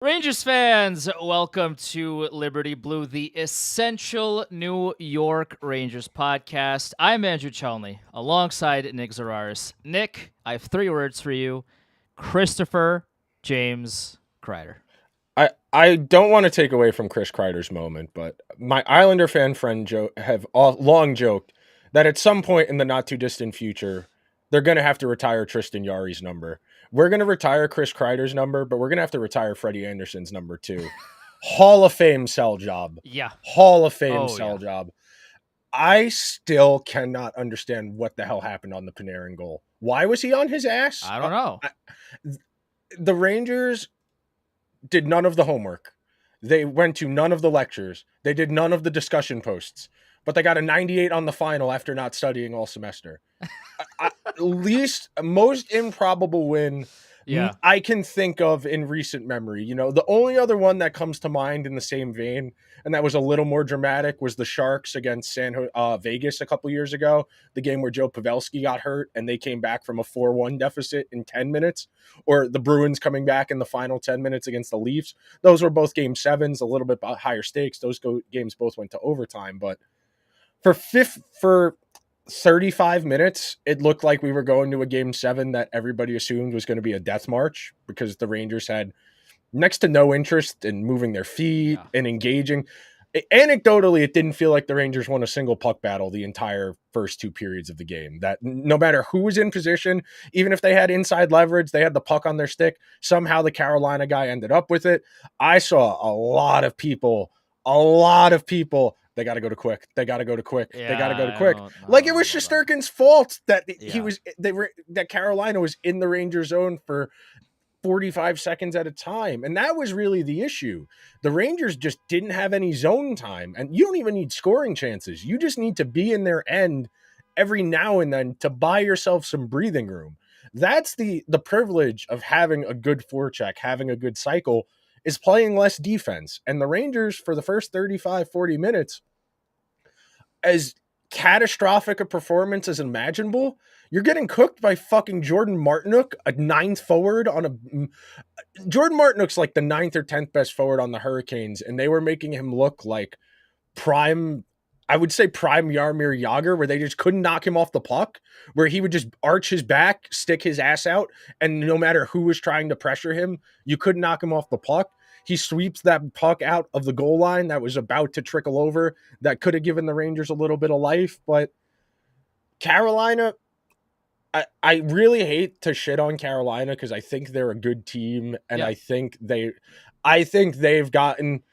Rangers fans, welcome to Liberty Blue, the essential New York Rangers podcast. I'm Andrew Chalney, alongside Nick Zararis. Nick, I have three words for you: Christopher James Kreider. I don't want to take away from Chris Kreider's moment, but my Islander fan friend have long joked that at some point in the not too distant future, they're going to have to retire Tristan Yarry's number. We're going to retire Chris Kreider's number, but we're going to have to retire Freddie Anderson's number too. Hall of Fame sell job. Yeah. Hall of Fame Oh, sell yeah. job. I still cannot understand what the hell happened on the Panarin goal. Why was he on his ass? I don't know. The Rangers did none of the homework. They went to none of the lectures. They did none of the discussion posts, but they got a 98 on the final after not studying all semester. Most improbable win Yeah. I can think of in recent memory. You know, the only other one that comes to mind in the same vein, and that was a little more dramatic, was the Sharks against Vegas a couple years ago. The game where Joe Pavelski got hurt and they came back from a 4-1 deficit in 10 minutes, or the Bruins coming back in the final 10 minutes against the Leafs. Those were both game sevens, a little bit higher stakes. Those games both went to overtime, but for 35 minutes, it looked like we were going to a game seven that everybody assumed was going to be a death march because the Rangers had next to no interest in moving their feet and engaging. Anecdotally, it didn't feel like the Rangers won a single puck battle the entire first two periods of the game. That no matter who was in position, even if they had inside leverage, they had the puck on their stick, somehow the Carolina guy ended up with it. I saw a lot of people, they got to go to quick. They got to go to quick. Yeah, they got to go to quick. Like it was Shesterkin's fault that that Carolina was in the Ranger zone for 45 seconds at a time. And that was really the issue. The Rangers just didn't have any zone time. And you don't even need scoring chances. You just need to be in their end every now and then to buy yourself some breathing room. That's the privilege of having a good forecheck, having a good cycle, is playing less defense. And the Rangers, for the first 35, 40 minutes, as catastrophic a performance as imaginable, you're getting cooked by fucking Jordan Martinook, a ninth forward on a... Jordan Martinook's like the ninth or 10th best forward on the Hurricanes, and they were making him look like prime... I would say prime Jaromir Jagr, where they just couldn't knock him off the puck, where he would just arch his back, stick his ass out, and no matter who was trying to pressure him, you couldn't knock him off the puck. He sweeps that puck out of the goal line that was about to trickle over, that could have given the Rangers a little bit of life. But Carolina, I really hate to shit on Carolina because I think they're a good team, and I think they've gotten...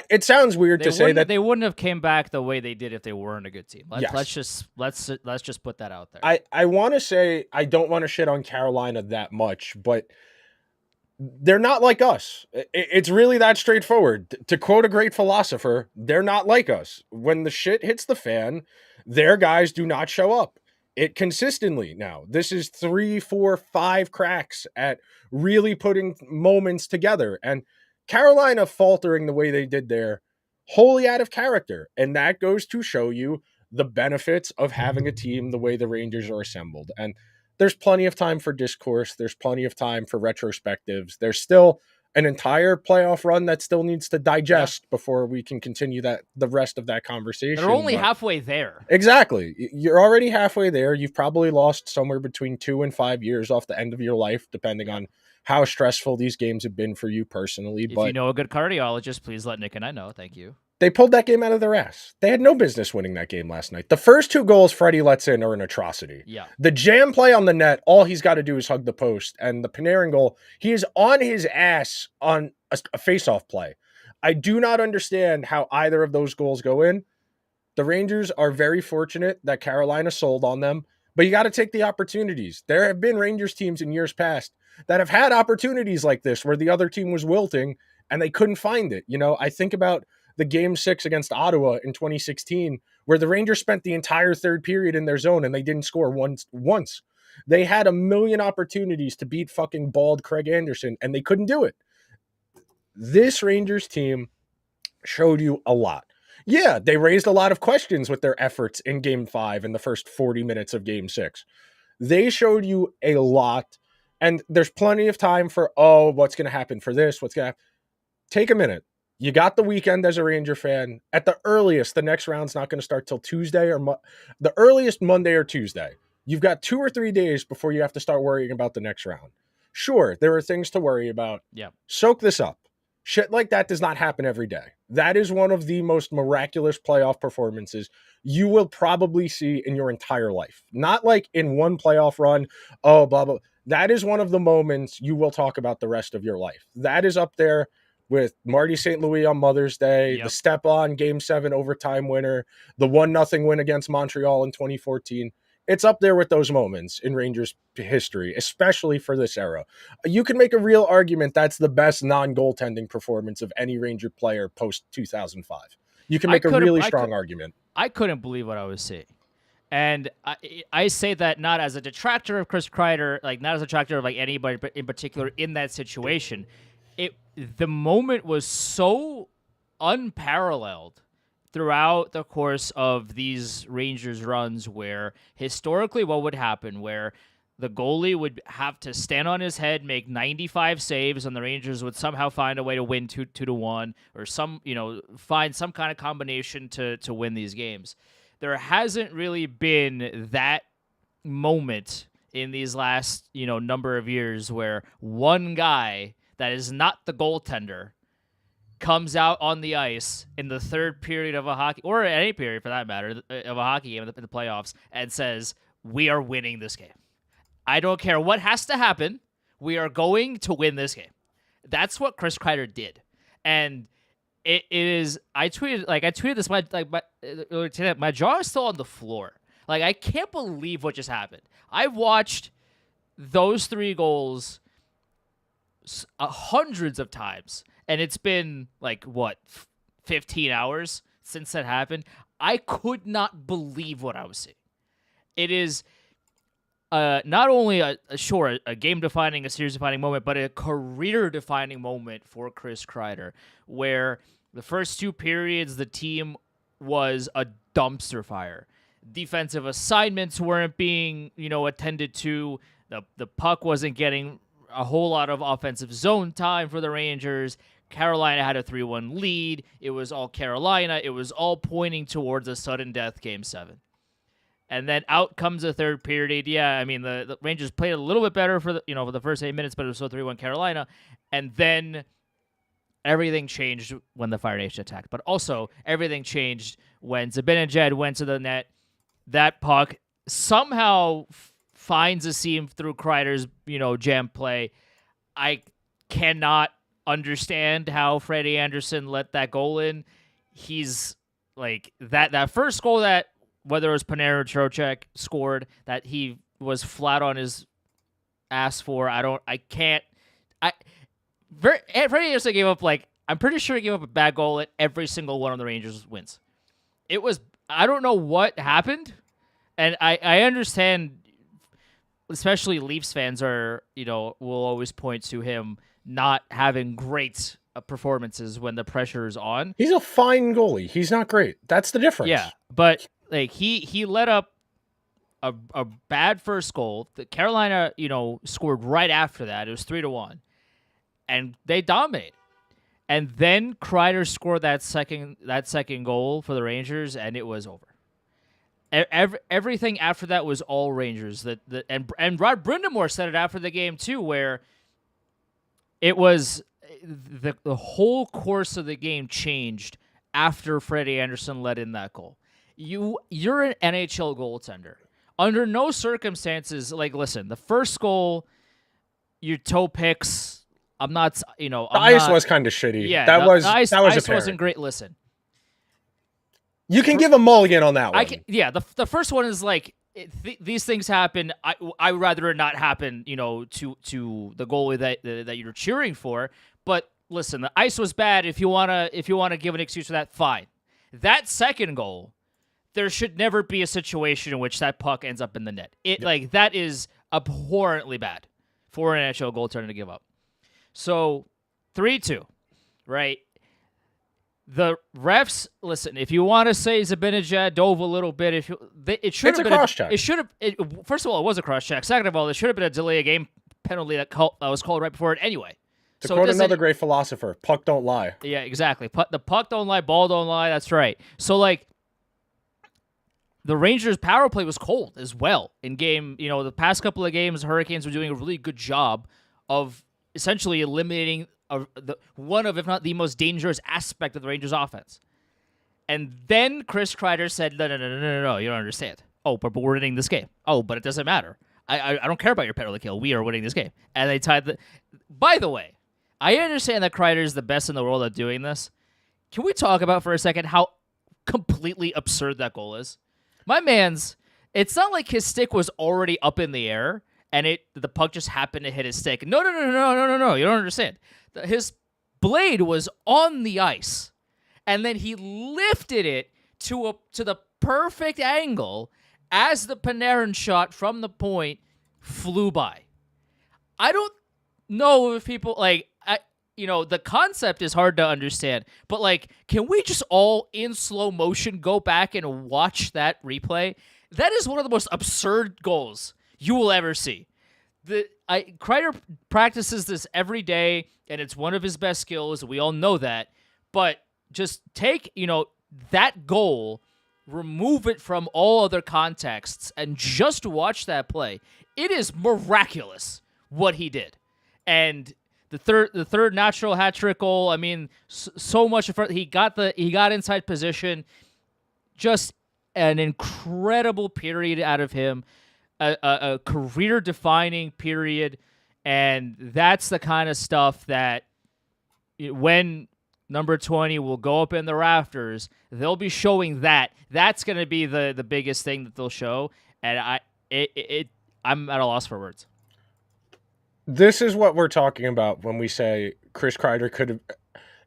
it sounds weird to say that they wouldn't have came back the way they did if they weren't a good team. Let's just put that out there. I want to say I don't want to shit on Carolina that much, but they're not like us. It's really that straightforward. To quote a great philosopher, they're not like us. When the shit hits the fan, their guys do not show up. It consistently now. This is 3, 4, 5 cracks at really putting moments together. And Carolina faltering the way they did there, wholly out of character. And that goes to show you the benefits of having a team the way the Rangers are assembled. And there's plenty of time for discourse. There's plenty of time for retrospectives. There's still an entire playoff run that still needs to digest before we can continue the rest of that conversation. They're only halfway there. Exactly. You're already halfway there. You've probably lost somewhere between 2 and 5 years off the end of your life, depending on how stressful these games have been for you personally. If you know a good cardiologist, please let Nick and I know. Thank you. They pulled that game out of their ass. They had no business winning that game last night. The first 2 goals Freddie lets in are an atrocity. Yeah. The jam play on the net, all he's got to do is hug the post. And the Panarin goal, he is on his ass on a face-off play. I do not understand how either of those goals go in. The Rangers are very fortunate that Carolina sold on them, but you got to take the opportunities. There have been Rangers teams in years past that have had opportunities like this where the other team was wilting and they couldn't find it. You know, I think about the game 6 against Ottawa in 2016, where the Rangers spent the entire third period in their zone and they didn't score once. They had a million opportunities to beat fucking bald Craig Anderson and they couldn't do it. This Rangers team showed you a lot. Yeah, they raised a lot of questions with their efforts in game 5 and the first 40 minutes of game 6. They showed you a lot, and there's plenty of time for, what's going to happen for this? What's going to happen? take a minute. You got the weekend as a Ranger fan. At the earliest, the next round's not going to start till Tuesday or the earliest Monday or Tuesday. You've got 2 or 3 days before you have to start worrying about the next round. Sure, there are things to worry about. Yeah. Soak this up. Shit like that does not happen every day. That is one of the most miraculous playoff performances you will probably see in your entire life. Not like in one playoff run, oh, blah, blah. That is one of the moments you will talk about the rest of your life. That is up there with Marty St. Louis on Mother's Day, the step-on Game 7 overtime winner, the 1-0 win against Montreal in 2014. It's up there with those moments in Rangers history, especially for this era. You can make a real argument that's the best non-goaltending performance of any Ranger player post-2005. You can make a really strong argument. I couldn't believe what I was seeing. And I say that not as a detractor of Chris Kreider, like not as a detractor of like anybody in particular in that situation. The moment was so unparalleled throughout the course of these Rangers runs where historically what would happen where the goalie would have to stand on his head, make 95 saves, and the Rangers would somehow find a way to win 2-1 or find some kind of combination to win these games. There hasn't really been that moment in these last, number of years where one guy that is not the goaltender comes out on the ice in the third period of a hockey, or any period for that matter, of a hockey game in the playoffs and says, we are winning this game. I don't care what has to happen. We are going to win this game. That's what Chris Kreider did. And it is, I tweeted this, my jaw is still on the floor. Like, I can't believe what just happened. I've watched those 3 goals hundreds of times, and it's been 15 hours since that happened. I could not believe what I was seeing. It is not only a game-defining, a series-defining moment, but a career-defining moment for Chris Kreider, where the first 2 periods, the team was a dumpster fire. Defensive assignments weren't being, attended to. The puck wasn't getting a whole lot of offensive zone time for the Rangers. Carolina had a 3-1 lead. It was all Carolina. It was all pointing towards a sudden death Game 7. And then out comes the third period. Yeah, I mean, the Rangers played a little bit better for the first 8 minutes, but it was still 3-1 Carolina. And then everything changed when the Fire Nation attacked. But also, everything changed when Zibanejad went to the net. That puck somehow finds a seam through Kreider's, jam play. I cannot understand how Freddie Anderson let that goal in. He's like that first goal that, whether it was Panarin or Trocheck scored, that he was flat on his ass for. Freddie Anderson gave up, I'm pretty sure he gave up a bad goal at every single one of the Rangers wins. It was, I don't know what happened. And I understand, especially Leafs fans will always point to him not having great performances when the pressure is on. He's a fine goalie. He's not great. That's the difference. Yeah, but he let up a bad first goal. The Carolina, scored right after that. It was 3-1, and they dominated. And then Kreider scored that second goal for the Rangers, and it was over. Everything after that was all Rangers. And Rod Brindamore said it after the game too, where it was the whole course of the game changed after Freddie Anderson let in that goal. You're an NHL goaltender. Under no circumstances, listen, the first goal, your toe picks. I'm not, the ice was kind of shitty. Yeah, that was ice apparent. Wasn't great. Listen, you can give a mulligan on that one. The first one is these things happen. I would rather it not happen, to the goalie that you're cheering for. But listen, the ice was bad. If you wanna give an excuse for that, fine. That second goal, there should never be a situation in which that puck ends up in the net. That is abhorrently bad for an NHL goaltender to give up. So 3-2, right? The refs, listen, if you want to say Zibanejad dove a little bit, it should have been a cross-check. First of all, it was a cross-check. Second of all, it should have been a delay of game penalty that was called right before it anyway. To So quote another great philosopher, puck don't lie. Yeah, exactly. The puck don't lie, ball don't lie. That's right. So like the Rangers' power play was cold as well in game. The past couple of games, the Hurricanes were doing a really good job of essentially eliminating one of, if not the most dangerous aspect of the Rangers' offense. And then Chris Kreider said, no, you don't understand. Oh, but we're winning this game. Oh, but it doesn't matter. I don't care about your penalty kill. We are winning this game. And they tied the... By the way, I understand that Kreider is the best in the world at doing this. Can we talk about for a second how completely absurd that goal is? My man's... It's not like his stick was already up in the air and the puck just happened to hit his stick. No. You don't understand. His blade was on the ice. And then he lifted it to the perfect angle as the Panarin shot from the point flew by. I don't know if people the concept is hard to understand, but can we just all in slow motion go back and watch that replay? That is one of the most absurd goals you will ever see. Kreider practices this every day, and it's one of his best skills. We all know that, but just take, that goal, remove it from all other contexts, and just watch that play. It is miraculous what he did. And the third natural hat trick goal, I mean, so much in front. He got inside position. Just an incredible period out of him, a career-defining period, and that's the kind of stuff that when number 20 will go up in the rafters, they'll be showing that. That's going to be the biggest thing that they'll show, and I'm at a loss for words. This is what we're talking about when we say Chris Kreider could have...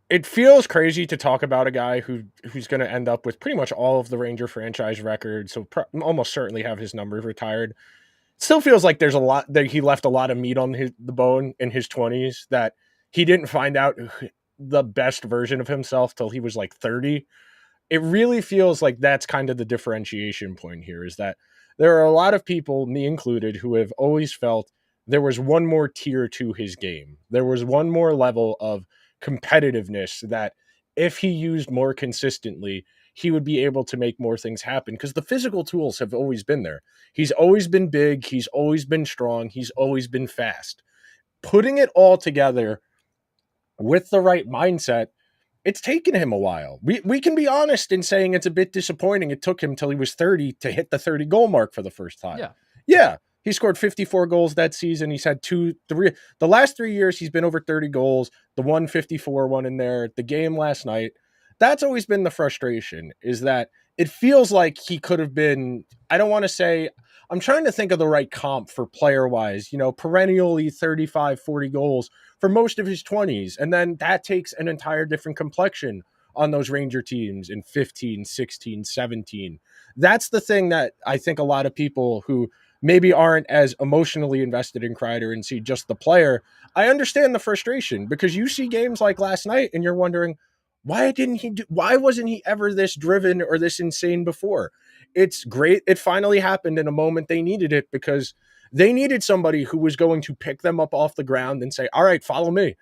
It feels crazy to talk about a guy who's going to end up with pretty much all of the Ranger franchise records, so almost certainly have his numbers retired. It still feels like there's a lot that he left a lot of meat on the bone in his 20s, that he didn't find out the best version of himself till he was like 30. It really feels like that's kind of the differentiation point here, is that there are a lot of people, me included, who have always felt there was one more tier to his game. There was one more level of competitiveness that if he used more consistently, he would be able to make more things happen, because the physical tools have always been there. He's always been big. He's always been strong. He's always been fast. Putting it all together with the right mindset, it's taken him a while. We can be honest in saying it's a bit disappointing. It took him till he was 30 to hit the 30 goal mark for the first time. Yeah. He scored 54 goals that season. He's had the last 3 years, he's been over 30 goals, the 154 one in there, the game last night. That's always been the frustration, is that it feels like he could have been, I don't want to say, I'm trying to think of the right comp for player-wise, perennially 35, 40 goals for most of his 20s. And then that takes an entire different complexion on those Ranger teams in 15, 16, 17. That's the thing that I think a lot of people who maybe aren't as emotionally invested in Kreider and see just the player, I understand the frustration, because you see games like last night and you're wondering, why wasn't he ever this driven or this insane before? It's great. It finally happened in a moment they needed it, because they needed somebody who was going to pick them up off the ground and say, all right, follow me.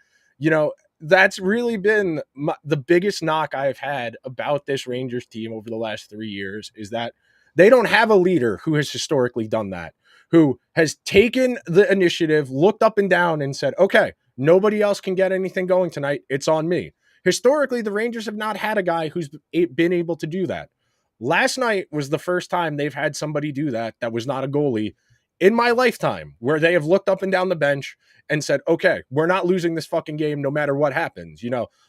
That's really been the biggest knock I've had about this Rangers team over the last 3 years, is that they don't have a leader who has historically done that, who has taken the initiative, looked up and down and said, okay, nobody else can get anything going tonight. It's on me. Historically, the Rangers have not had a guy who's been able to do that. Last night was the first time they've had somebody do that was not a goalie in my lifetime, where they have looked up and down the bench and said, okay, we're not losing this fucking game no matter what happens.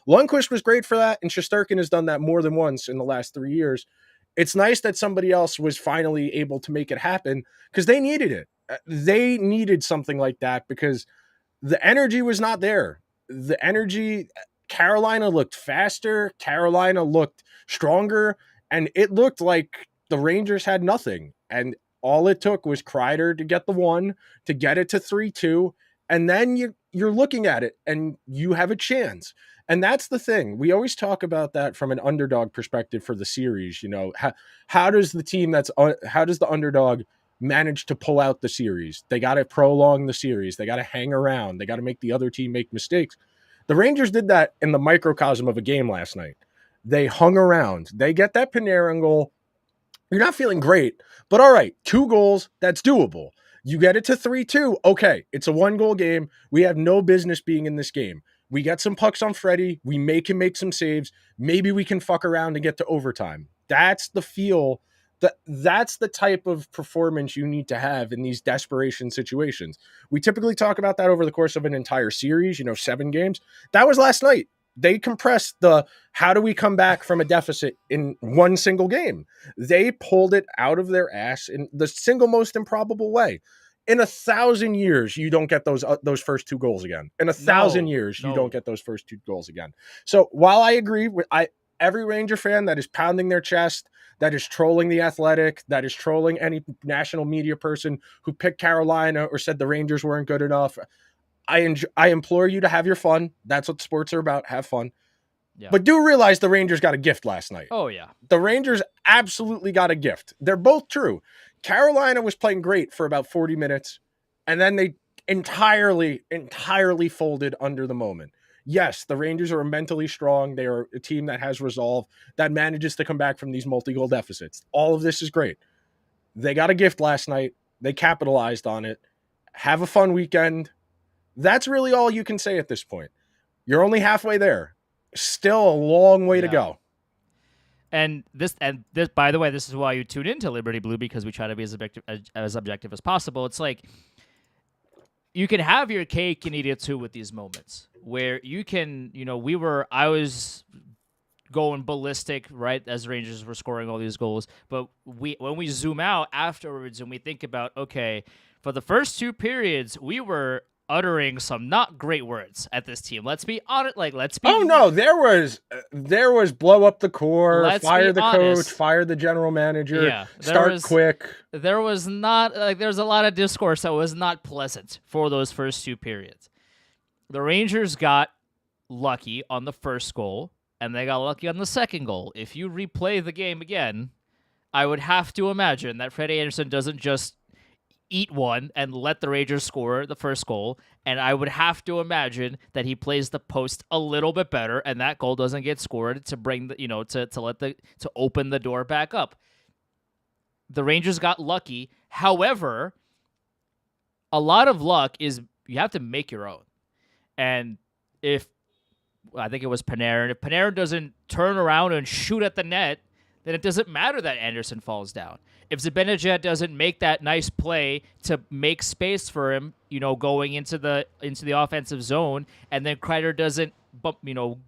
Lundqvist was great for that, and Shesterkin has done that more than once in the last 3 years. It's nice that somebody else was finally able to make it happen, because they needed it. They needed something like that, because the energy was not there. The energy, Carolina looked faster. Carolina looked stronger, and it looked like the Rangers had nothing. And all it took was Kreider to get the one, to get it to 3-2. And then you're looking at it and you have a chance. And that's the thing. We always talk about that from an underdog perspective for the series. How does the underdog manage to pull out the series? They got to prolong the series. They got to hang around. They got to make the other team make mistakes. The Rangers did that in the microcosm of a game last night. They hung around. They get that Panarin goal. You're not feeling great, but all right, 2 goals, that's doable. You get it to 3-2. Okay, it's a 1-goal game. We have no business being in this game. We get some pucks on Freddie. We make him make some saves. Maybe we can fuck around and get to overtime. That's the feel. That's the type of performance you need to have in these desperation situations. We typically talk about that over the course of an entire series, 7 games. That was last night. They compressed the how do we come back from a deficit in one single game. They pulled it out of their ass in the single most improbable way. In 1,000 years, you don't get those first 2 goals again. In 1,000 years, you don't get those first 2 goals again. So while I agree with every Ranger fan that is pounding their chest, that is trolling The Athletic, that is trolling any national media person who picked Carolina or said the Rangers weren't good enough, I implore you to have your fun. That's what sports are about. Have fun. Yeah. But do realize the Rangers got a gift last night. Oh, yeah. The Rangers absolutely got a gift. They're both true. Carolina was playing great for about 40 minutes, and then they entirely folded under the moment. Yes, the Rangers are mentally strong. They are a team that has resolve, that manages to come back from these multi-goal deficits. All of this is great. They got a gift last night. They capitalized on it. Have a fun weekend. That's really all you can say at this point. You're only halfway there. Still a long way to go. And this, by the way, this is why you tune into Liberty Blue, because we try to be as objective as possible. It's like you can have your cake and eat it too with these moments where you can, I was going ballistic, right, as Rangers were scoring all these goals. But when we zoom out afterwards and we think about, okay, for the first 2 periods, we were uttering some not great words at this team. Let's be honest. Oh no, there was blow up the core, fire the coach, fire the general manager, start quick. There was not there's a lot of discourse that was not pleasant for those first 2 periods. The Rangers got lucky on the first goal, and they got lucky on the second goal. If you replay the game again, I would have to imagine that Freddie Anderson doesn't just eat one and let the Rangers score the first goal, and I would have to imagine that he plays the post a little bit better, and that goal doesn't get scored to bring the to open the door back up. The Rangers got lucky. However, a lot of luck is you have to make your own, and I think it was Panarin. If Panarin doesn't turn around and shoot at the net, then it doesn't matter that Anderson falls down. If Zibanejad doesn't make that nice play to make space for him, going into the offensive zone, and then Kreider doesn't,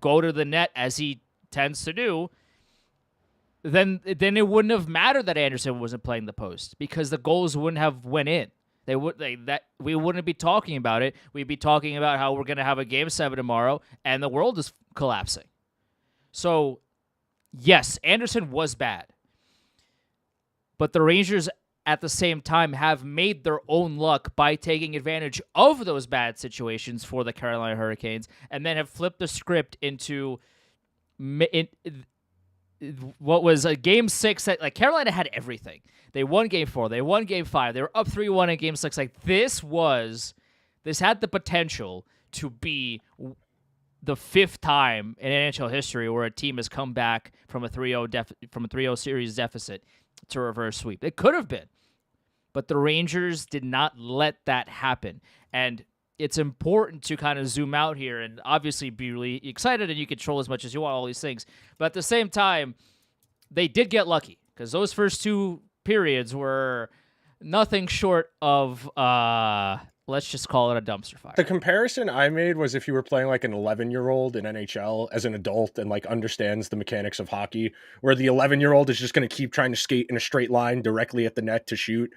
go to the net as he tends to do, then it wouldn't have mattered that Anderson wasn't playing the post because the goals wouldn't have went in. We wouldn't be talking about it. We'd be talking about how we're going to have a Game 7 tomorrow, and the world is collapsing. So, yes, Anderson was bad. But the Rangers, at the same time, have made their own luck by taking advantage of those bad situations for the Carolina Hurricanes, and then have flipped the script into what was a Game 6 that Carolina had everything. They won Game 4. They won Game 5. They were up 3-1 in Game 6. This had the potential to be the 5th time in NHL history where a team has come back from a 3-0 series deficit to reverse sweep. It could have been, but the Rangers did not let that happen. And it's important to kind of zoom out here and obviously be really excited, and you can troll as much as you want, all these things. But at the same time, they did get lucky because those first 2 periods were nothing short of, let's just call it a dumpster fire. The comparison I made was if you were playing like an 11-year-old in NHL as an adult and understands the mechanics of hockey, where the 11-year-old is just going to keep trying to skate in a straight line directly at the net to shoot.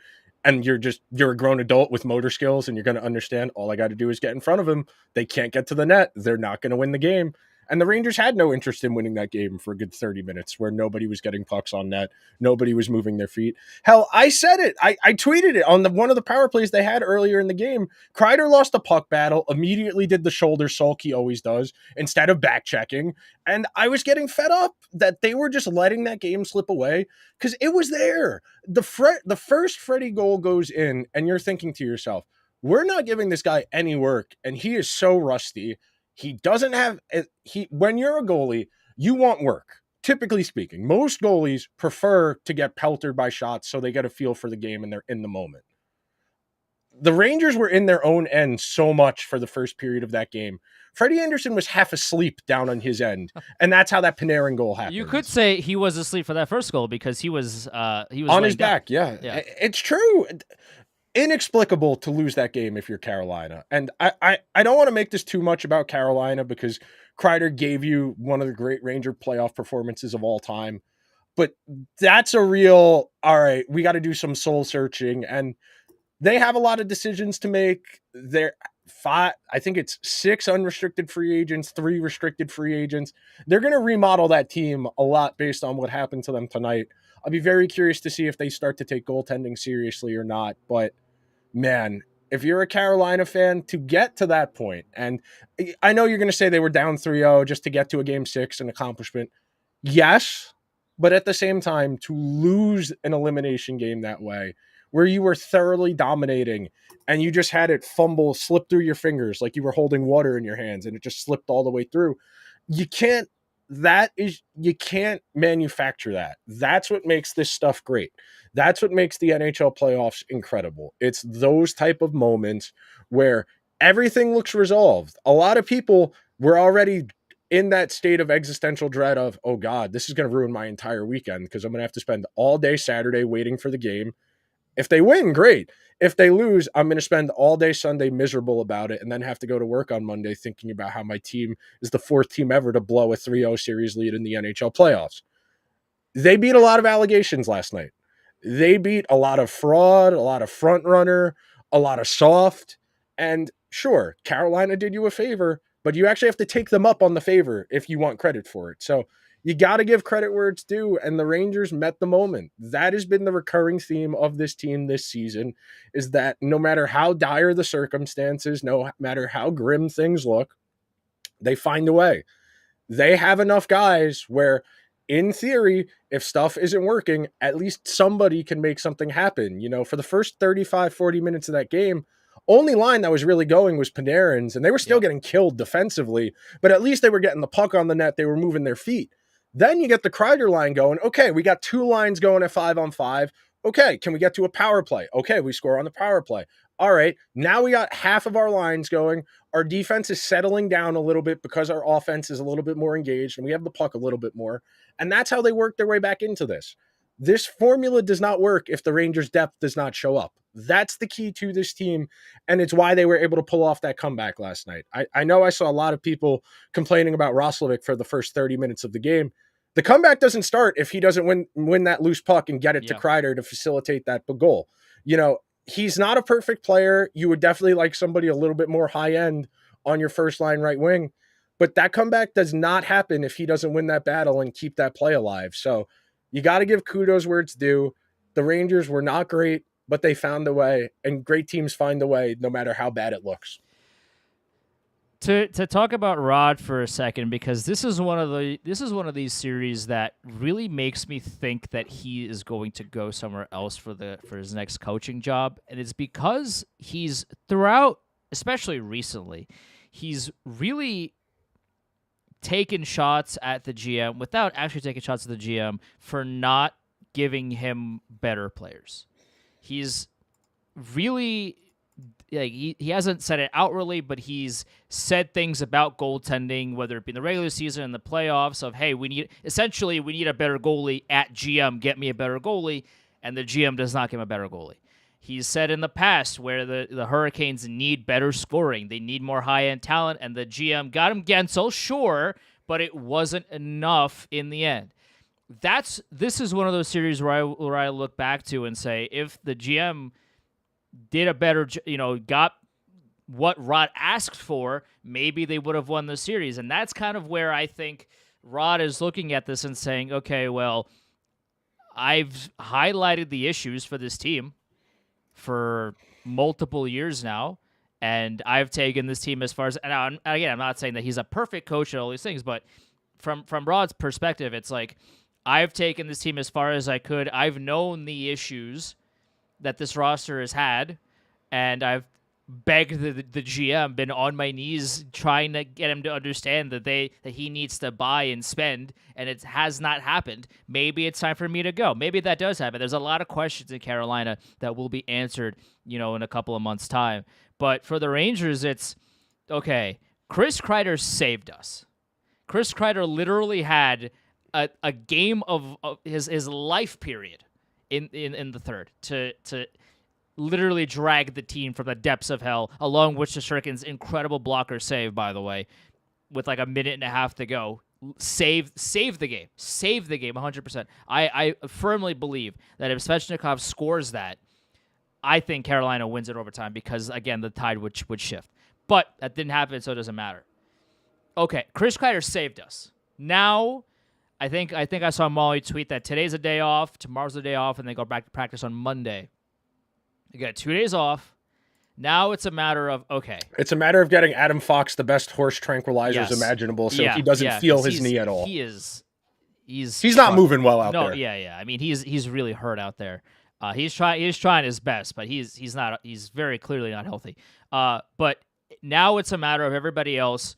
And you're a grown adult with motor skills, and you're going to understand all I got to do is get in front of them. They can't get to the net. They're not going to win the game. And the Rangers had no interest in winning that game for a good 30 minutes where nobody was getting pucks on net. Nobody was moving their feet. Hell, I said it. I tweeted it on one of the power plays they had earlier in the game. Kreider lost a puck battle, immediately did the shoulder sulk he always does instead of back checking. And I was getting fed up that they were just letting that game slip away because it was there. The first Freddie goal goes in, and you're thinking to yourself, we're not giving this guy any work, and he is so rusty. He doesn't have when you're a goalie, you want work. Typically speaking, most goalies prefer to get peltered by shots so they get a feel for the game and they're in the moment. The Rangers were in their own end so much for the first period of that game. Freddie Anderson was half asleep down on his end, and that's how that Panarin goal happened. You could say he was asleep for that first goal because he was on his back. Yeah, it's true. Inexplicable to lose that game if you're Carolina. And I don't want to make this too much about Carolina because Kreider gave you one of the great Ranger playoff performances of all time. But that's a real, all right, we got to do some soul searching. And they have a lot of decisions to make. They're I think it's 6 unrestricted free agents, 3 restricted free agents. They're going to remodel that team a lot based on what happened to them tonight. I'll be very curious to see if they start to take goaltending seriously or not. But man, if you're a Carolina fan, to get to that point, and I know you're going to say they were down 3-0 just to get to a game 6, an accomplishment. Yes, but at the same time, to lose an elimination game that way, where you were thoroughly dominating and you just had it slip through your fingers like you were holding water in your hands and it just slipped all the way through. You can't manufacture that. That's what makes this stuff great. That's what makes the NHL playoffs incredible. It's those type of moments where everything looks resolved. A lot of people were already in that state of existential dread of, oh God, this is going to ruin my entire weekend because I'm going to have to spend all day Saturday waiting for the game. If they win, great. If they lose, I'm going to spend all day Sunday miserable about it and then have to go to work on Monday thinking about how my team is the 4th team ever to blow a 3-0 series lead in the NHL playoffs. They beat a lot of allegations last night. They beat a lot of fraud, a lot of front runner, a lot of soft. And sure, Carolina did you a favor, but you actually have to take them up on the favor if you want credit for it. So you got to give credit where it's due, and the Rangers met the moment. That has been the recurring theme of this team this season, is that no matter how dire the circumstances, no matter how grim things look, they find a way. They have enough guys where, in theory, if stuff isn't working, at least somebody can make something happen. You know, for the first 35, 40 minutes of that game, only line that was really going was Panarin's, and they were still getting killed defensively, but at least they were getting the puck on the net. They were moving their feet. Then you get the Kreider line going. Okay, we got 2 lines going at 5-on-5. Okay, can we get to a power play? Okay, we score on the power play. All right, now we got half of our lines going. Our defense is settling down a little bit because our offense is a little bit more engaged and we have the puck a little bit more. And that's how they work their way back into this. This formula does not work if the Rangers' depth does not show up. That's the key to this team, and it's why they were able to pull off that comeback last night. I know I saw a lot of people complaining about Roslovic for the first 30 minutes of the game. The comeback doesn't start if he doesn't win that loose puck and get it to Kreider to facilitate that goal. You know, he's not a perfect player. You would definitely like somebody a little bit more high-end on your first line right wing, but that comeback does not happen if he doesn't win that battle and keep that play alive. So you got to give kudos where it's due. The Rangers were not great, but they found a way, and great teams find a way no matter how bad it looks. To talk about Rod for a second, because this is one of these series that really makes me think that he is going to go somewhere else for his next coaching job, and it's because he's throughout, especially recently, he's really taken shots at the GM without actually taking shots at the GM for not giving him better players. He's really, like, he hasn't said it outwardly, but he's said things about goaltending, whether it be in the regular season and the playoffs, of, hey, we need a better goalie at GM, get me a better goalie, and the GM does not give him a better goalie. He's said in the past where the Hurricanes need better scoring, they need more high-end talent, and the GM got him Gensel, sure, but it wasn't enough in the end. This is one of those series where I look back to and say, if the GM did a better, got what Rod asked for, maybe they would have won the series. And that's kind of where I think Rod is looking at this and saying, okay, well, I've highlighted the issues for this team for multiple years now, and I've taken this team as far as, and again, I'm not saying that he's a perfect coach and all these things, but from Rod's perspective, it's like, I've taken this team as far as I could. I've known the issues that this roster has had, and I've begged the GM, been on my knees trying to get him to understand that he needs to buy and spend, and it has not happened. Maybe it's time for me to go. Maybe that does happen. There's a lot of questions in Carolina that will be answered, in a couple of months' time. But for the Rangers, it's okay. Chris Kreider saved us. Chris Kreider literally had a game of his life period in the third to literally drag the team from the depths of hell, along with Shesterkin's incredible blocker save, by the way, with like a minute and a half to go. Save the game. Save the game 100%. I firmly believe that if Svechnikov scores that, I think Carolina wins it overtime because, again, the tide would shift. But that didn't happen, so it doesn't matter. Okay, Chris Kreider saved us. Now, I think I saw Molly tweet that today's a day off, tomorrow's a day off, and they go back to practice on Monday. You got 2 days off. Now it's a matter of, okay. It's a matter of getting Adam Fox the best horse tranquilizers imaginable so he doesn't feel his knee at all. He's not moving well out there. No, yeah. I mean, he's really hurt out there. He's trying his best, but he's not. He's very clearly not healthy. But now it's a matter of everybody else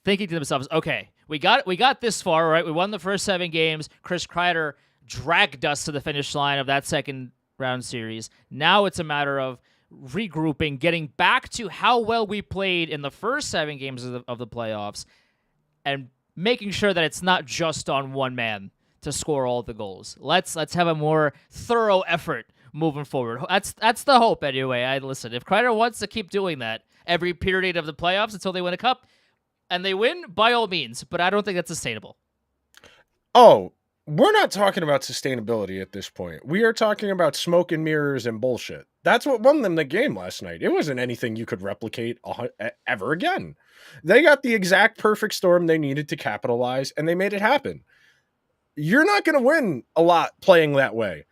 thinking to themselves, okay, we got this far, right? We won the first 7 games. Chris Kreider dragged us to the finish line of that second round series. Now it's a matter of regrouping, getting back to how well we played in the first 7 games of the playoffs, and making sure that it's not just on one man to score all the goals. Let's have a more thorough effort moving forward. That's the hope anyway. Listen, if Kreider wants to keep doing that every period of the playoffs until they win a cup and they win, by all means, but I don't think that's sustainable. Oh, we're not talking about sustainability at this point. We are talking about smoke and mirrors and bullshit. That's what won them the game last night. It wasn't anything you could replicate ever again. They got the exact perfect storm they needed to capitalize, and they made it happen. You're not going to win a lot playing that way.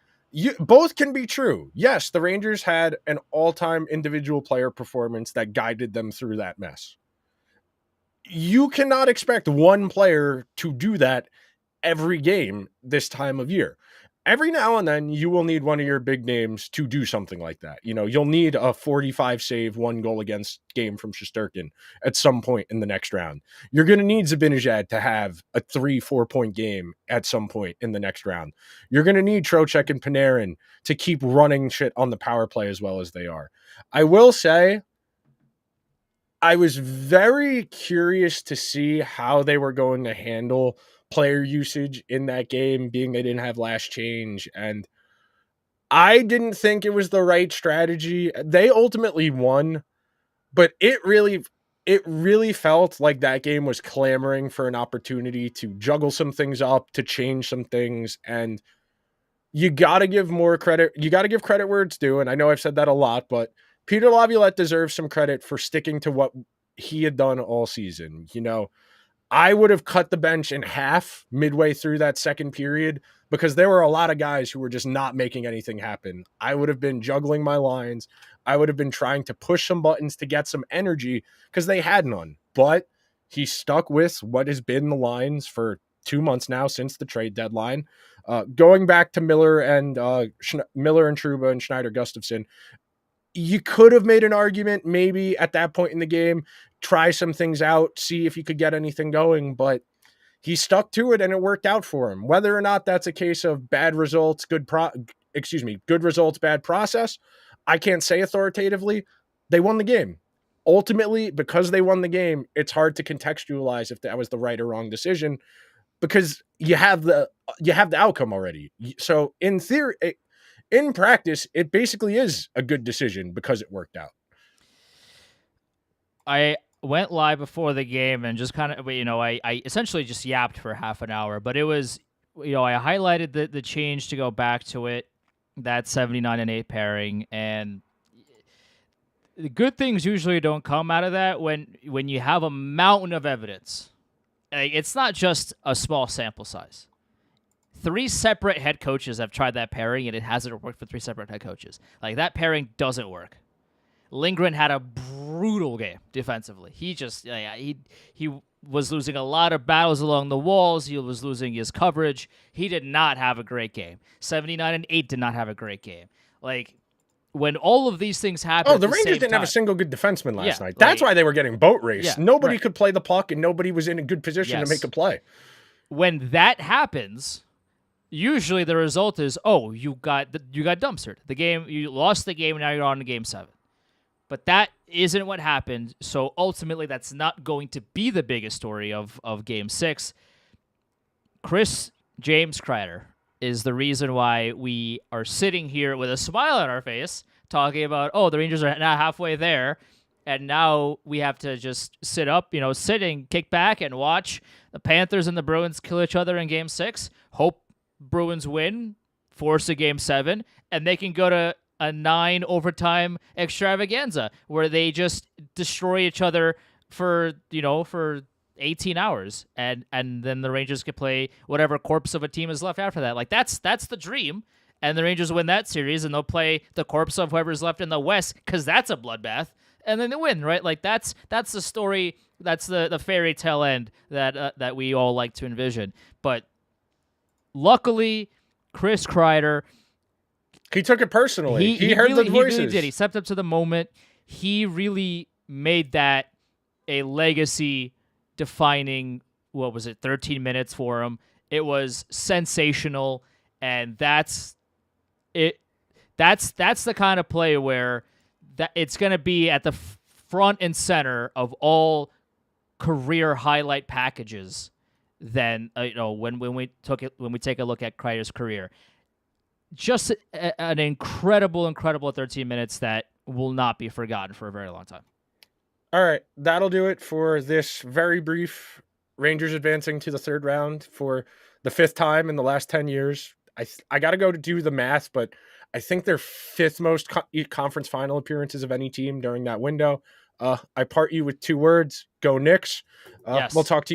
Both can be true. Yes, the Rangers had an all-time individual player performance that guided them through that mess. You cannot expect one player to do that every game this time of year. Every now and then you will need one of your big names to do something like that. You'll need a 45 save, 1 goal against game from Shesterkin at some point in the next round. You're going to need Zibanejad to have a 3-4 point game at some point in the next round. You're going to need Trocheck and Panarin to keep running shit on the power play as well as they are. I will say, I was very curious to see how they were going to handle player usage in that game, being they didn't have last change, and I didn't think it was the right strategy. They ultimately won, but it really felt like that game was clamoring for an opportunity to juggle some things up, to change some things, and you got to give more credit. You got to give credit where it's due, and I know I've said that a lot, but Peter Laviolette deserves some credit for sticking to what he had done all season. I would have cut the bench in half midway through that second period because there were a lot of guys who were just not making anything happen. I would have been juggling my lines. I would have been trying to push some buttons to get some energy because they had none. But he stuck with what has been the lines for 2 months now since the trade deadline. Going back to Miller and Trouba and Schneider-Gustafsson, you could have made an argument maybe at that point in the game, try some things out, see if you could get anything going, but he stuck to it and it worked out for him. Whether or not that's a case of bad results, good results, bad process, I can't say authoritatively. They won the game. Ultimately, because they won the game, it's hard to contextualize if that was the right or wrong decision because you have the outcome already. So in theory, in practice, it basically is a good decision because it worked out. I went live before the game and just kind of, I essentially just yapped for half an hour, but it was, I highlighted the change to go back to it, that 79 and 8 pairing, and the good things usually don't come out of that when you have a mountain of evidence. It's not just a small sample size. 3 separate head coaches have tried that pairing, and it hasn't worked for 3 separate head coaches. That pairing doesn't work. Lindgren had a brutal game defensively. He just he was losing a lot of battles along the walls. He was losing his coverage. He did not have a great game. 79 and 8 did not have a great game. when all of these things happen. Oh, the Rangers didn't have a single good defenseman last night. That's why they were getting boat raced. Nobody could play the puck, and nobody was in a good position to make a play. When that happens, usually the result is, you got dumpstered. You lost the game, and now you're on to Game 7. But that isn't what happened. So ultimately, that's not going to be the biggest story of Game 6. James Kreider is the reason why we are sitting here with a smile on our face talking about, the Rangers are now halfway there, and now we have to just sit and kick back and watch the Panthers and the Bruins kill each other in Game 6, hope Bruins win, force a Game 7, and they can go to a 9 overtime extravaganza where they just destroy each other for 18 hours, and then the Rangers could play whatever corpse of a team is left after that. Like that's the dream, and the Rangers win that series, and they'll play the corpse of whoever's left in the West because that's a bloodbath, and then they win, right? Like that's the story, that's the fairy tale end that we all like to envision. But luckily, Chris Kreider, he took it personally. He heard the voices. He really did. He stepped up to the moment. He really made that a legacy defining, 13 minutes for him. It was sensational, and that's it. That's the kind of play where that it's going to be at the front and center of all career highlight packages. Then when we take a look at Kreider's career, just an incredible 13 minutes that will not be forgotten for a very long time. All right, that'll do it for this very brief Rangers advancing to the third round for the 5th time in the last 10 years. I got to go to do the math, but I think their 5th most conference final appearances of any team during that window. I part you with 2 words. Go Knicks. Yes. We'll talk to you.